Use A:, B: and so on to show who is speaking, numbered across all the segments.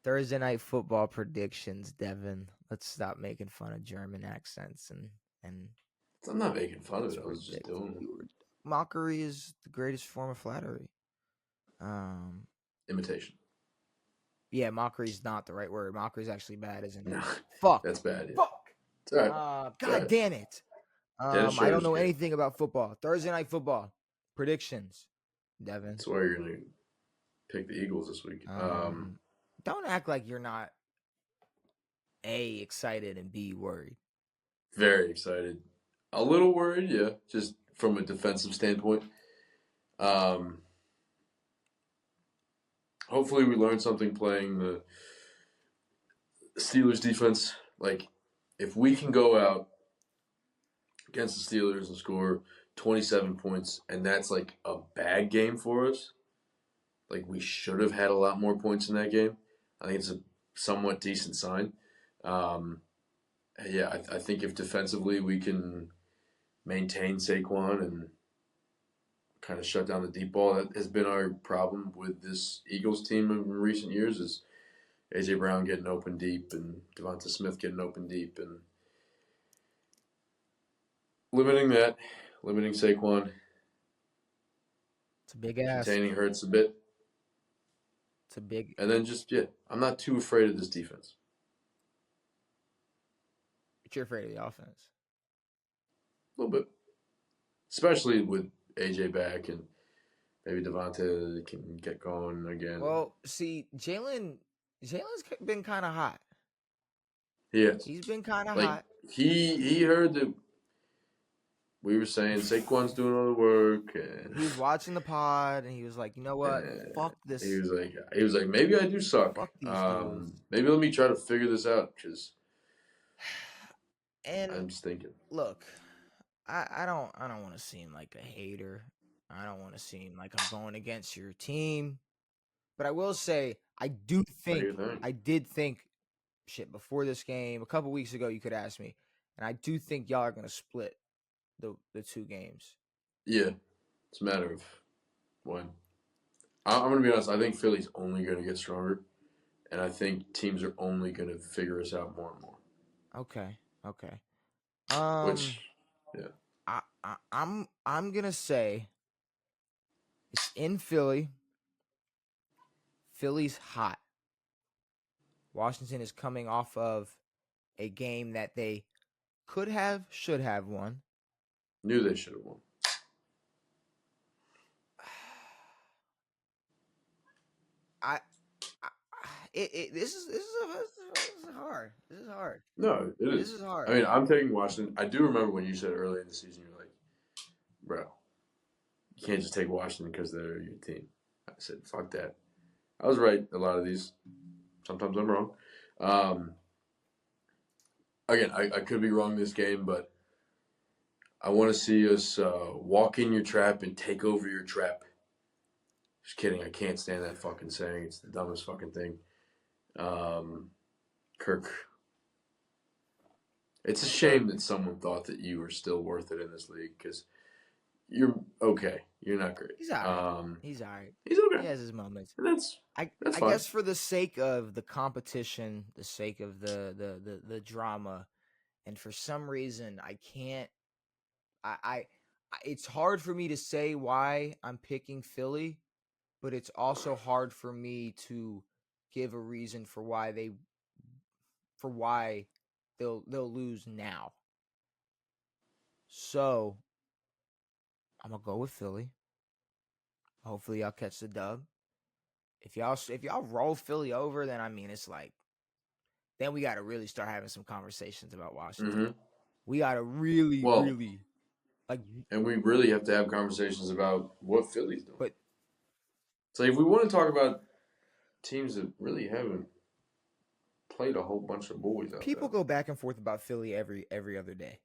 A: Thursday night football predictions, Devin. Let's stop making fun of German accents and
B: I'm not making fun of
A: let's
B: it. I was just
A: predict.
B: doing
A: Mockery is the greatest form of flattery. Um,
B: imitation.
A: yeah, mockery is not the right word. Mockery is actually bad, isn't it?
B: No,
A: Fuck,
B: that's bad. Yeah,
A: fuck.
B: it's all right. It's all
A: God
B: right.
A: damn it.
B: Yeah, the
A: I
B: show
A: don't
B: is
A: know
B: good.
A: anything about football. Thursday night football predictions, Devin.
B: That's why you're gonna pick the Eagles this week.
A: Um, don't act like you're not excited and worried.
B: Very excited. A little worried, yeah, just from a defensive standpoint. Um, hopefully, we learn something playing the Steelers defense. Like, if we can go out against the Steelers and score 27 points, and that's like a bad game for us, like we should have had a lot more points in that game. I think it's a somewhat decent sign. Um, yeah, I think if defensively we can maintain Saquon and kind of shut down the deep ball, that has been our problem with this Eagles team in recent years. Is AJ Brown getting open deep and Devonta Smith getting open deep and limiting that, limiting Saquon,
A: It's a big ask.
B: containing Hurts a bit,
A: It's a big.
B: and then just I'm not too afraid of this defense.
A: But you're afraid of the offense.
B: A little bit, especially with AJ back and maybe Devonta can get going again.
A: Well, see, Jalen's been kind of hot.
B: He is.
A: He's been kind of
B: Like
A: hot.
B: he heard that we were saying Saquon's doing all the work, and
A: He was watching the pod, and he was like, "You know what? Fuck this.
B: he was like, maybe I do suck.
A: Fuck these dudes."
B: Maybe let me try to figure this out because
A: And
B: I'm just thinking.
A: look, I don't want to seem like a hater. I don't want to seem like I'm going against your team. But I will say, I did think, shit, before this game, a couple weeks ago, you could ask me, and I do think y'all are gonna split the two games.
B: Yeah, it's a matter of when. I'm gonna be honest. I think Philly's only gonna get stronger, and I think teams are only gonna figure us out more and more.
A: Okay, okay.
B: Which, yeah,
A: I'm gonna say it's in Philly. Philly's hot. Washington is coming off of a game that they should have won.
B: knew they should have won.
A: This is hard. This is hard.
B: No, it is.
A: This is hard.
B: I mean, I'm taking Washington. I do remember when you said early in the season, you're like, bro, you can't just take Washington because they're your team. I said, fuck that. I was right a lot of these. Sometimes I'm wrong. Again, I could be wrong this game, but I want to see us walk in your trap and take over your trap. Just kidding. I can't stand that fucking saying. It's the dumbest fucking thing. Kirk. It's a shame that someone thought that you were still worth it in this league because you're okay. You're not great.
A: He's all right. He's all right.
B: He's okay.
A: He has his moments.
B: And that's
A: I
B: fine.
A: guess for the sake of the competition, the sake of the drama, and for some reason I can't. It's hard for me to say why I'm picking Philly, but it's also hard for me to give a reason for why they'll lose now. So I'm gonna go with Philly. Hopefully y'all catch the dub. If y'all roll Philly over, then I mean it's like then we gotta really start having some conversations about Washington.
B: Mm-hmm.
A: We gotta really like,
B: and we really have to have conversations about what Philly's doing.
A: But
B: so if we want to talk about teams that really haven't played a whole bunch of boys out
A: people
B: there.
A: go back and forth about Philly every other day.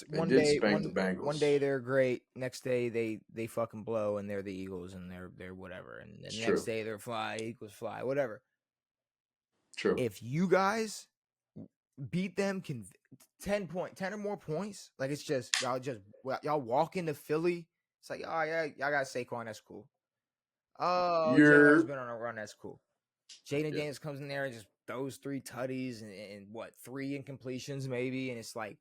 B: One day
A: they're great. Next day they fucking blow and they're the Eagles and they're whatever. And the next day they're fly, Eagles fly, whatever.
B: True.
A: If you guys beat them 10 or more points, like it's just y'all walk into Philly. It's like, oh yeah, y'all got Saquon, that's cool. Oh, Jalen's been on a run, that's cool. Jaden
B: Yeah.
A: Daniels comes in there and just throws 3 tutties and what 3 incompletions maybe, and it's like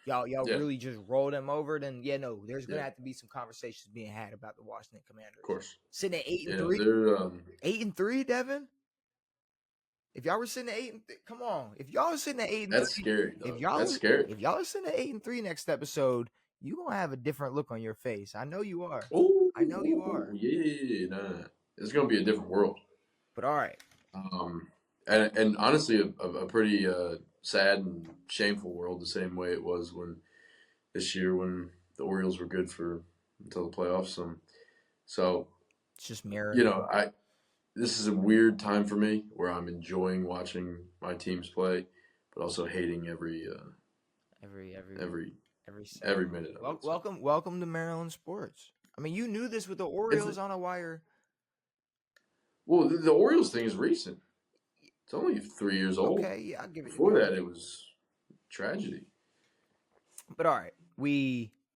A: y'all
B: Yeah.
A: really just roll them over. Then no, there's gonna
B: Yeah.
A: have to be some conversations being had about the Washington
B: Of
A: Commanders
B: course.
A: sitting at 8 and
B: You know,
A: 3.
B: they're
A: 8 and 3, Devin. If y'all were sitting at come on. If y'all were sitting at 8 and
B: that's
A: 3,
B: scary,
A: if
B: dog.
A: y'all
B: That's scary.
A: if y'all are sitting at 8 and 3 next episode, you gonna have a different look on your face. I know you are.
B: Oh,
A: I know you are.
B: yeah, nah. It's gonna be a different world.
A: But all right.
B: Um, and honestly, a pretty sad and shameful world. The same way it was when this year when the Orioles were good for until the playoffs. So
A: It's just mirror.
B: you know, this is a weird time for me where I'm enjoying watching my teams play, but also hating every
A: Every
B: every
A: second.
B: minute of it. So.
A: Welcome to Maryland sports. I mean, you knew this with the
B: It's
A: Orioles on a wire.
B: well, the Orioles thing is recent. It's only 3 years old.
A: Okay, yeah, I'll give it.
B: Before
A: I'll
B: that,
A: give
B: it
A: it.
B: was tragedy.
A: But all right, we